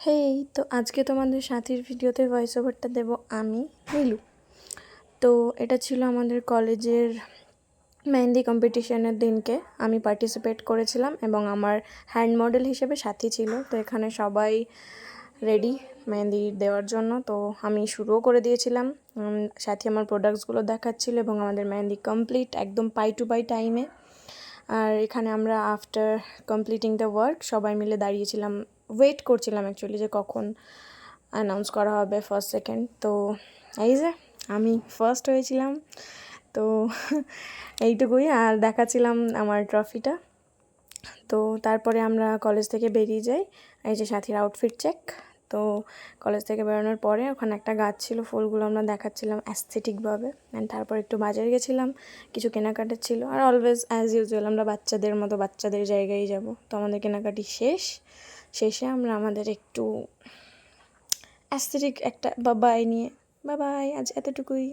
হেই, তো আজকে তোমাদের সাথীর ভিডিওতে ভয়েস ওভারটা দেবো আমি, নীলু। তো এটা ছিল আমাদের কলেজের মেহেন্দি কম্পিটিশনের দিনকে আমি পার্টিসিপেট করেছিলাম এবং আমার হ্যান্ড মডেল হিসেবে সাথী ছিল। তো এখানে সবাই রেডি মেহেন্দি দেওয়ার জন্য, তো আমি শুরুও করে দিয়েছিলাম। সাথী আমার প্রোডাক্টসগুলো দেখাচ্ছিল এবং আমাদের মেহেন্দি কমপ্লিট একদম পাই টু পাই টাইমে। আর এখানে আমরা আফটার কমপ্লিটিং দ্য ওয়ার্ক সবাই মিলে দাঁড়িয়েছিলাম, ওয়েট করছিলাম অ্যাকচুয়ালি যে কখন অ্যানাউন্স করা হবে ফার্স্ট সেকেন্ড। তো এই যে আমি ফার্স্ট হয়েছিলাম। তো এইটুকুই, আর দেখাচ্ছিলাম আমার ট্রফিটা। তো তারপরে আমরা কলেজ থেকে বেরিয়ে যাই। এই যে সাথীর আউটফিট চেক। তো কলেজ থেকে বেরোনোর পরে ওখানে একটা গাছ ছিল, ফুলগুলো আমরা দেখাচ্ছিলাম অ্যাস্থেটিকভাবে। অ্যান্ড তারপর একটু বাজারে গেছিলাম, কিছু কেনাকাটা ছিল। আর অলওয়েজ অ্যাজ ইউজুয়াল আমরা বাচ্চাদের মতো বাচ্চাদের জায়গায় যাব। তো আমাদের কেনাকাটি শেষে আমরা আমাদের একটু অ্যাস্থেটিক একটা বাবাই নিয়ে বাবাই, আজ এতটুকুই।